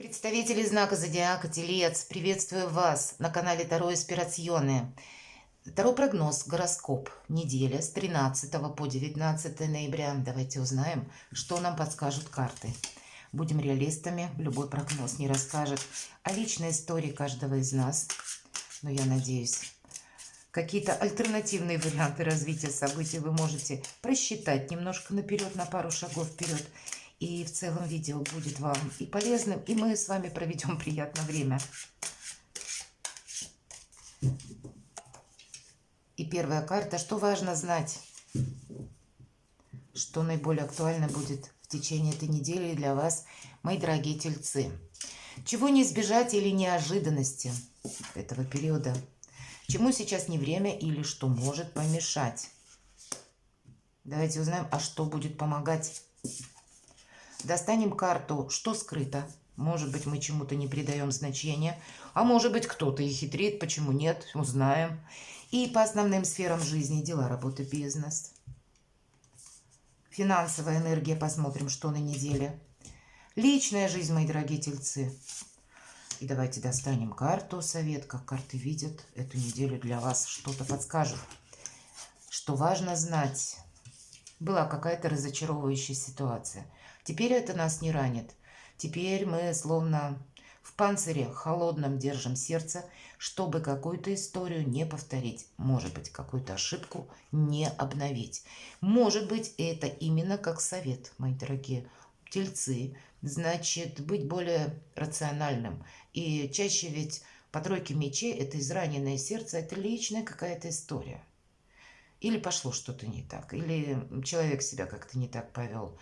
Представители знака зодиака Телец, приветствую вас на канале Таро Инспирационные. Таро прогноз, гороскоп, неделя с 13 по 19 ноября. Давайте узнаем, что нам подскажут карты. Будем реалистами, любой прогноз не расскажет о личной истории каждого из нас. Но я надеюсь, какие-то альтернативные варианты развития событий вы можете просчитать немножко наперед, на пару шагов вперед. И в целом видео будет вам и полезным, и мы с вами проведем приятное время. И первая карта. Что важно знать? Что наиболее актуально будет в течение этой недели для вас, мои дорогие тельцы? Чего не избежать или неожиданности этого периода? Чему сейчас не время или что может помешать? Давайте узнаем, а что будет помогать. Достанем карту «Что скрыто?». Может быть, мы чему-то не придаем значения, а может быть, кто-то и хитрит, почему нет, узнаем. И по основным сферам жизни: дела, работа, бизнес. Финансовая энергия, посмотрим, что на неделе. Личная жизнь, мои дорогие тельцы. И давайте достанем карту совет, как карты видят эту неделю для вас, что-то подскажут. Что важно знать. Была какая-то разочаровывающая ситуация. Теперь это нас не ранит. Теперь мы словно в панцире холодном держим сердце, чтобы какую-то историю не повторить. Может быть, какую-то ошибку не обновить. Может быть, это именно как совет, мои дорогие тельцы. Значит, быть более рациональным. И чаще ведь по тройке мечей это израненное сердце, это личная какая-то история. Или пошло что-то не так, или человек себя как-то не так повел.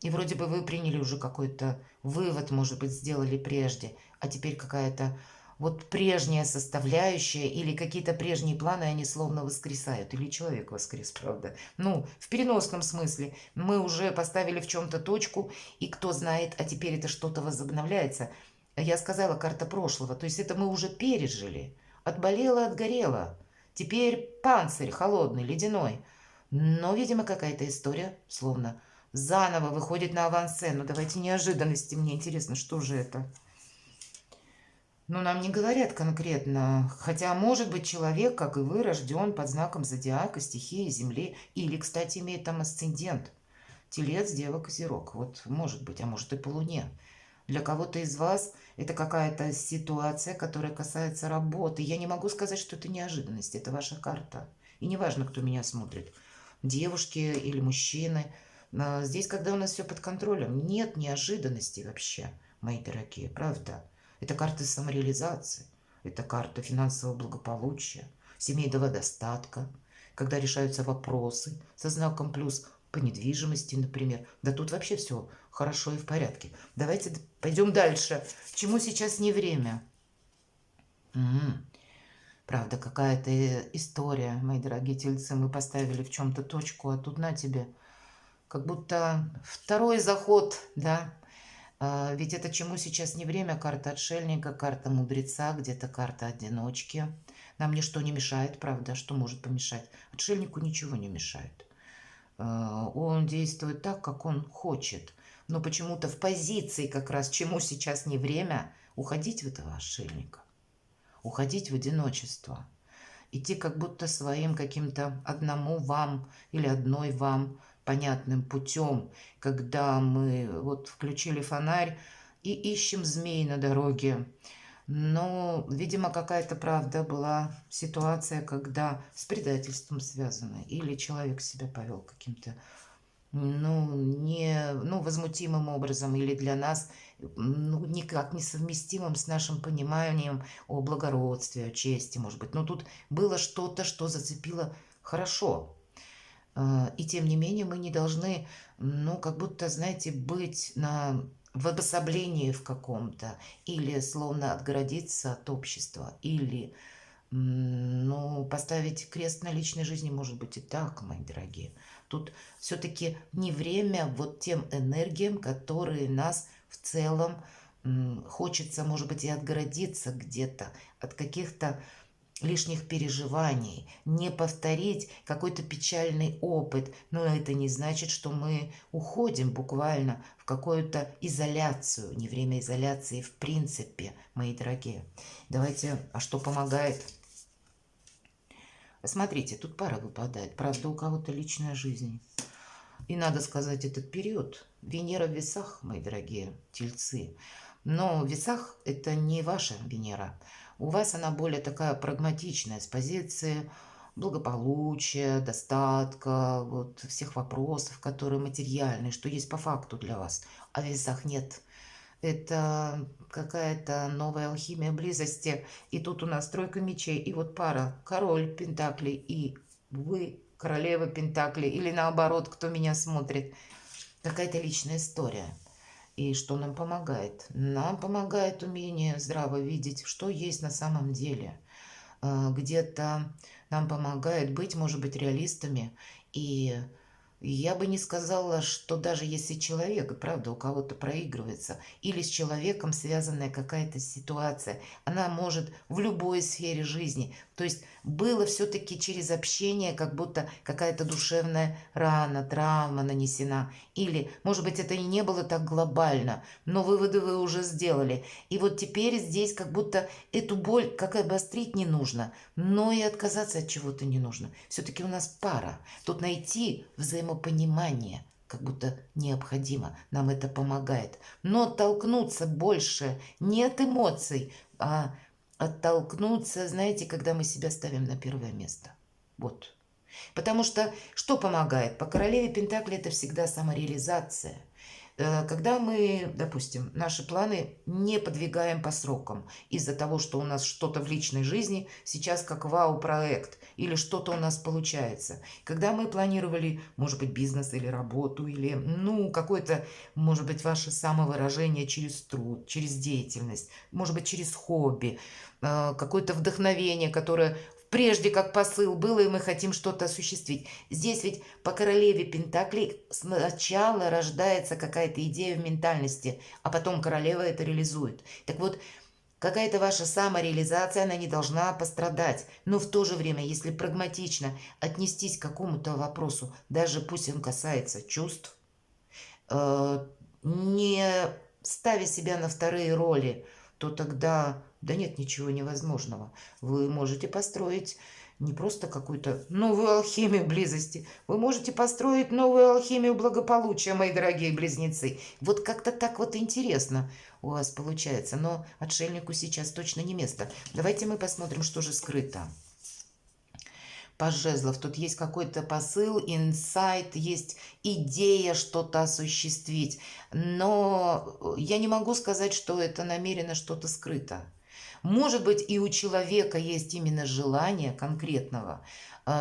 И вроде бы вы приняли уже какой-то вывод, может быть, сделали прежде, а теперь какая-то вот прежняя составляющая или какие-то прежние планы, они словно воскресают. Или человек воскрес, правда. Ну, в переносном смысле. Мы уже поставили в чем-то точку, и кто знает, а теперь это что-то возобновляется. Я сказала, карта прошлого, то есть это мы уже пережили. Отболело, отгорело. Теперь панцирь холодный, ледяной. Но, видимо, какая-то история словно заново выходит на авансцену. Давайте неожиданности. Мне интересно, что же это? Ну, нам не говорят конкретно. Хотя, может быть, человек, как и вы, рожден под знаком зодиака, стихии Земли. Или, кстати, имеет там асцендент. Телец, Дева, Козерог. Вот может быть, а может и по Луне. Для кого-то из вас это какая-то ситуация, которая касается работы. Я не могу сказать, что это неожиданность. Это ваша карта. И неважно, кто меня смотрит. Девушки или мужчины. Здесь, когда у нас все под контролем, нет неожиданностей вообще, мои дорогие. Правда. Это карта самореализации. Это карта финансового благополучия, семейного достатка. Когда решаются вопросы со знаком плюс по недвижимости, например. Да тут вообще все хорошо и в порядке. Давайте пойдем дальше. Чему сейчас не время? Правда, какая-то история, мои дорогие тельцы. Мы поставили в чем-то точку, а тут на тебе. Как будто второй заход, да? Ведь это чему сейчас не время. Карта отшельника, карта мудреца, где-то карта одиночки. Нам ничто не мешает, правда. Что может помешать? Отшельнику ничего не мешает. Он действует так, как он хочет. Но почему-то в позиции как раз, чему сейчас не время, уходить в этого отшельника. Уходить в одиночество. Идти как будто своим каким-то одному вам или одной вам понятным путем, когда мы вот включили фонарь и ищем змей на дороге. Но, видимо, какая-то правда была ситуация, когда с предательством связана, или человек себя повел каким-то, возмутимым образом, или для нас никак несовместимым с нашим пониманием о благородстве, о чести, может быть. Но тут было что-то, что зацепило хорошо. И тем не менее мы не должны, как будто, знаете, быть в обособлении в каком-то, или словно отгородиться от общества, или поставить крест на личной жизни, может быть, и так, мои дорогие. Тут все-таки не время вот тем энергиям, которые нас в целом хочется, может быть, и отгородиться где-то от каких-то лишних переживаний, не повторить какой-то печальный опыт. Но это не значит, что мы уходим буквально в какую-то изоляцию. Не время изоляции в принципе, мои дорогие. Давайте, а что помогает? Смотрите, тут пара выпадает. Правда, у кого-то личная жизнь. И надо сказать, этот период Венера в весах, мои дорогие тельцы. Но в весах это не ваша Венера. У вас она более такая прагматичная, с позиции благополучия, достатка, вот всех вопросов, которые материальные, что есть по факту для вас. А в весах нет. Это какая-то новая алхимия близости. И тут у нас тройка мечей. И вот пара король пентаклей и вы королева пентаклей. Или наоборот, кто меня смотрит. Какая-то личная история. И что нам помогает? Нам помогает умение здраво видеть, что есть на самом деле. Где-то нам помогает быть, может быть, реалистами. И я бы не сказала, что даже если человек, правда, у кого-то проигрывается, или с человеком связанная какая-то ситуация, она может в любой сфере жизни. То есть было все-таки через общение, как будто какая-то душевная рана, травма нанесена. Или, может быть, это и не было так глобально, но выводы вы уже сделали. И вот теперь здесь как будто эту боль как обострить не нужно, но и отказаться от чего-то не нужно. Все-таки у нас пара. Тут найти взаимопонимание как будто необходимо. Нам это помогает. Но оттолкнуться больше не от эмоций, а оттолкнуться, знаете, когда мы себя ставим на первое место. Вот. Потому что помогает? По королеве Пентакли это всегда самореализация. Когда мы, допустим, наши планы не подвигаем по срокам из-за того, что у нас что-то в личной жизни сейчас как вау-проект или что-то у нас получается. Когда мы планировали, может быть, бизнес или работу, или, какое-то, может быть, ваше самовыражение через труд, через деятельность, может быть, через хобби, какое-то вдохновение, которое прежде как посыл было, и мы хотим что-то осуществить. Здесь ведь по королеве Пентаклей сначала рождается какая-то идея в ментальности, а потом королева это реализует. Так вот, какая-то ваша самореализация, она не должна пострадать. Но в то же время, если прагматично отнестись к какому-то вопросу, даже пусть он касается чувств, не ставя себя на вторые роли, то тогда, да нет ничего невозможного. Вы можете построить не просто какую-то новую алхимию близости, вы можете построить новую алхимию благополучия, мои дорогие близнецы. Вот как-то так вот интересно у вас получается, но отшельнику сейчас точно не место. Давайте мы посмотрим, что же скрыто. Паж жезлов. Тут есть какой-то посыл, инсайт, есть идея что-то осуществить. Но я не могу сказать, что это намеренно что-то скрыто. Может быть, и у человека есть именно желание конкретного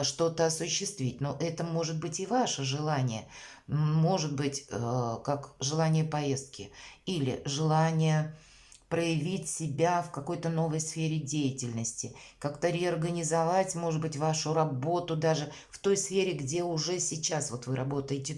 что-то осуществить, но это может быть и ваше желание. Может быть, как желание поездки или желание проявить себя в какой-то новой сфере деятельности, как-то реорганизовать, может быть, вашу работу даже в той сфере, где уже сейчас вот вы работаете,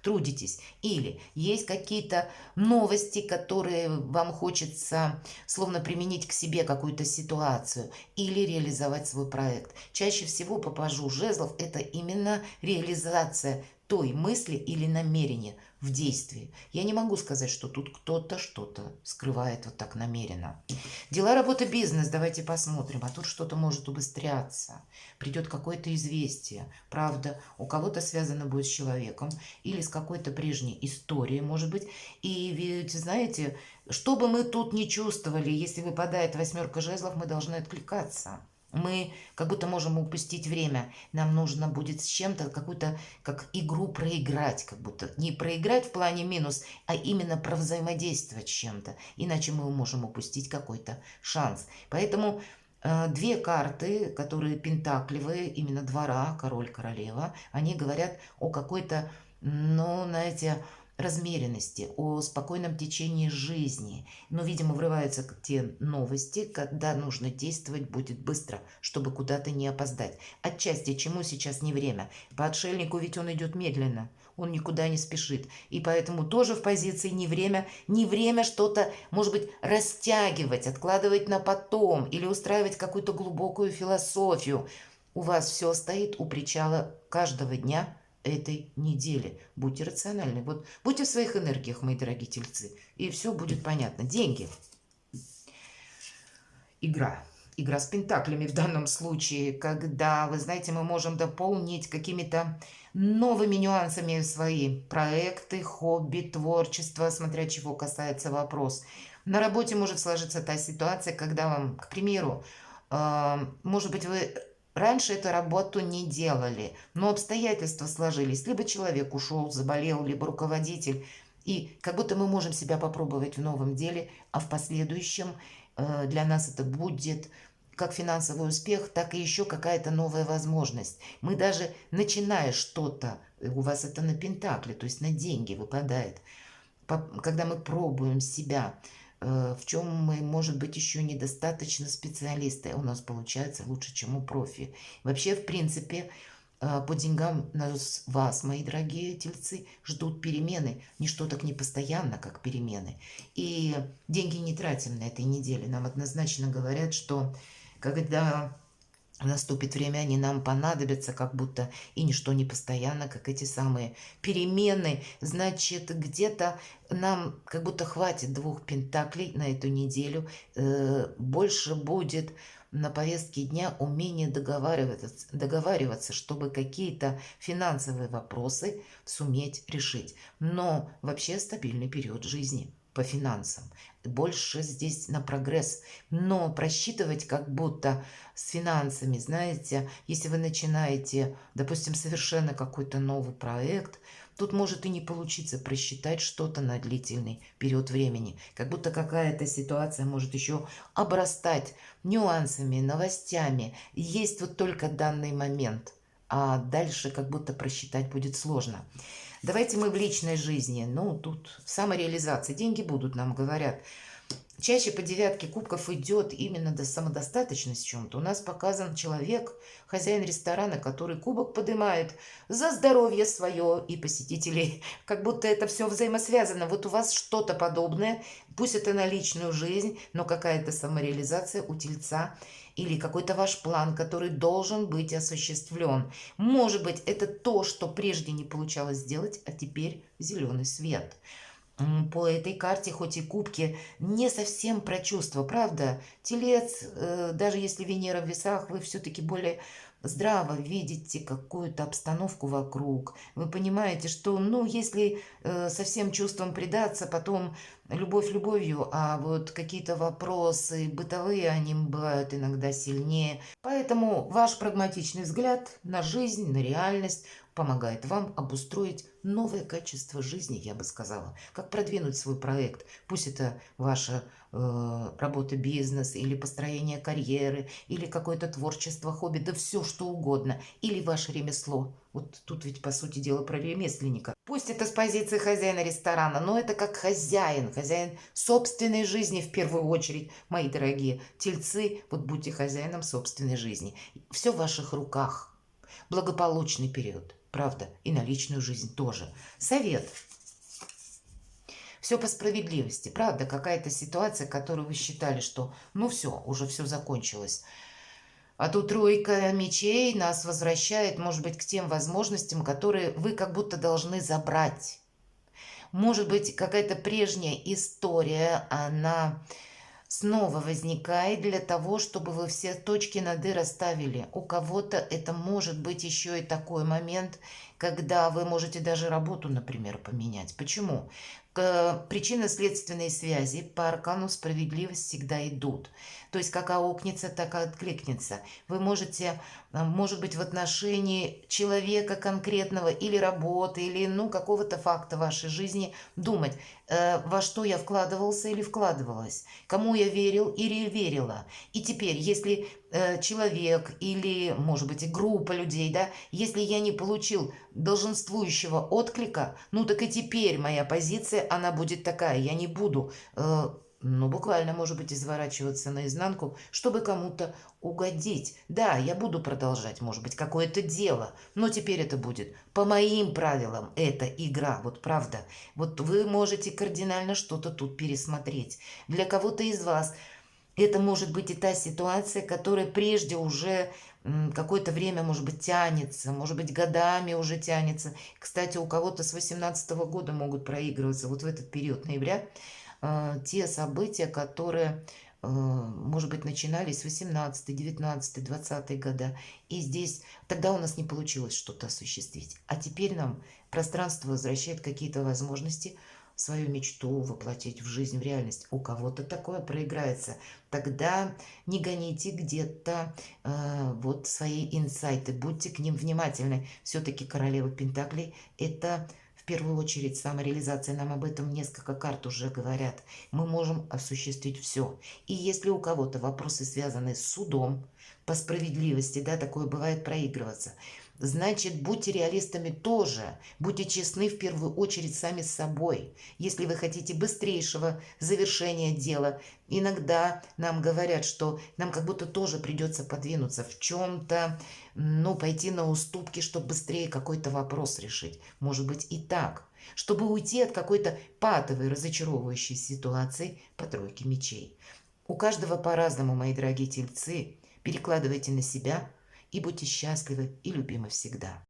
трудитесь. Или есть какие-то новости, которые вам хочется словно применить к себе какую-то ситуацию или реализовать свой проект. Чаще всего по пажу жезлов это именно реализация той мысли или намерения в действии. Я не могу сказать, что тут кто-то что-то скрывает вот так намеренно. Дела, работа, бизнес, давайте посмотрим. А тут что-то может убыстряться. Придет какое-то известие. Правда, у кого-то связано будет с человеком или с какой-то прежней историей, может быть. И ведь, знаете, что бы мы тут ни чувствовали, если выпадает восьмерка жезлов, мы должны откликаться. Мы как будто можем упустить время. Нам нужно будет с чем-то какую-то как игру проиграть, как будто не проиграть в плане минус, а именно провзаимодействовать с чем-то. Иначе мы можем упустить какой-то шанс. Поэтому две карты, которые пентаклевые, именно двора, король, королева, они говорят о какой-то, знаете, размеренности, о спокойном течении жизни. Но, видимо, врываются те новости, когда нужно действовать будет быстро, чтобы куда-то не опоздать. Отчасти, чему сейчас не время. По отшельнику ведь он идет медленно. он никуда не спешит. И поэтому тоже в позиции не время что-то, может быть, растягивать, откладывать на потом или устраивать какую-то глубокую философию. У вас все стоит у причала каждого дня этой недели. Будьте рациональны. Вот будьте в своих энергиях, мои дорогие тельцы, и все будет понятно. Деньги. Игра. Игра с пентаклями в данном случае, когда, вы знаете, мы можем дополнить какими-то новыми нюансами свои проекты, хобби, творчество, смотря чего касается вопрос. На работе может сложиться та ситуация, когда вам, к примеру, может быть, вы раньше эту работу не делали, но обстоятельства сложились. Либо человек ушел, заболел, либо руководитель. И как будто мы можем себя попробовать в новом деле, а в последующем для нас это будет как финансовый успех, так и еще какая-то новая возможность. Мы даже начиная что-то, у вас это на пентакле, то есть на деньги выпадает, когда мы пробуем себя, в чем мы, может быть, еще недостаточно специалисты, у нас получается лучше, чем у профи. Вообще, в принципе, по деньгам вас, мои дорогие тельцы, ждут перемены. Ничто так не постоянно, как перемены. И деньги не тратим на этой неделе. Нам однозначно говорят, что когда наступит время, они нам понадобятся, как будто и ничто не постоянно, как эти самые перемены. Значит, где-то нам как будто хватит 2 пентаклей на эту неделю. Больше будет на повестке дня умение договариваться, чтобы какие-то финансовые вопросы суметь решить. Но вообще стабильный период жизни по финансам. Больше здесь на прогресс. Но просчитывать как будто с финансами, знаете, если вы начинаете, допустим, совершенно какой-то новый проект, тут может и не получиться просчитать что-то на длительный период времени. Как будто какая-то ситуация может еще обрастать нюансами, новостями. Есть вот только данный момент, а дальше как будто просчитать будет сложно. Давайте мы в личной жизни. Ну, тут самореализация. Деньги будут, нам говорят. Чаще по 9 кубков идет именно до самодостаточности в чем-то. У нас показан человек, хозяин ресторана, который кубок поднимает за здоровье свое и посетителей. Как будто это все взаимосвязано. Вот у вас что-то подобное, пусть это на личную жизнь, но какая-то самореализация у тельца или какой-то ваш план, который должен быть осуществлен. Может быть, это то, что прежде не получалось сделать, а теперь зеленый свет. По этой карте, хоть и кубки, не совсем про чувства, правда? Телец, даже если Венера в весах, вы все-таки более здраво видите какую-то обстановку вокруг. Вы понимаете, что, ну, если со всем чувством предаться, потом любовь любовью, а вот какие-то вопросы бытовые, они бывают иногда сильнее. Поэтому ваш прагматичный взгляд на жизнь, на реальность помогает вам обустроить новое качество жизни, я бы сказала. Как продвинуть свой проект. Пусть это ваша работа, бизнес, или построение карьеры, или какое-то творчество, хобби, да все что угодно. Или ваше ремесло. Вот тут ведь, по сути дела, про ремесленника. Пусть это с позиции хозяина ресторана, но это как хозяин собственной жизни в первую очередь, мои дорогие тельцы. Вот будьте хозяином собственной жизни. Все в ваших руках. Благополучный период. Правда, и на личную жизнь тоже. Совет. Все по справедливости. Правда, какая-то ситуация, которую вы считали, что ну все, уже все закончилось. А тут 3 мечей нас возвращает, может быть, к тем возможностям, которые вы как будто должны забрать. Может быть, какая-то прежняя история, она снова возникает для того, чтобы вы все точки над «и» расставили. У кого-то это может быть еще и такой момент, когда вы можете даже работу, например, поменять. Почему? Причинно-следственные связи по аркану справедливость всегда идут. То есть как аукнется, так и откликнется. Вы можете, может быть, в отношении человека конкретного или работы, или ну, какого-то факта вашей жизни думать, во что я вкладывался или вкладывалась, кому я верил или верила. И теперь, если человек или, может быть, и группа людей, да, если я не получил долженствующего отклика, ну так и теперь моя позиция, она будет такая, я не буду ну, буквально, может быть, изворачиваться наизнанку, чтобы кому-то угодить. Да, я буду продолжать, может быть, какое-то дело, но теперь это будет по моим правилам. Это игра, вот правда. Вот вы можете кардинально что-то тут пересмотреть. Для кого-то из вас это может быть и та ситуация, которая прежде уже какое-то время, может быть, тянется, может быть, годами уже тянется. Кстати, у кого-то с 18 года могут проигрываться вот в этот период ноября те события, которые, может быть, начинались с 18, 19, 20 года. И здесь тогда у нас не получилось что-то осуществить. А теперь нам пространство возвращает какие-то возможности свою мечту воплотить в жизнь, в реальность. У кого-то такое проиграется. Тогда не гоните где-то вот свои инсайты, будьте к ним внимательны. Все-таки королева Пентаклей – это в первую очередь самореализация. Нам об этом несколько карт уже говорят. Мы можем осуществить все. И если у кого-то вопросы связаны с судом, по справедливости, да, такое бывает проигрываться, значит, будьте реалистами тоже. Будьте честны в первую очередь сами с собой. Если вы хотите быстрейшего завершения дела, иногда нам говорят, что нам как будто тоже придется подвинуться в чем-то, ну, пойти на уступки, чтобы быстрее какой-то вопрос решить. Может быть и так. Чтобы уйти от какой-то патовой, разочаровывающей ситуации по тройке мечей. У каждого по-разному, мои дорогие тельцы. Перекладывайте на себя и будьте счастливы и любимы всегда.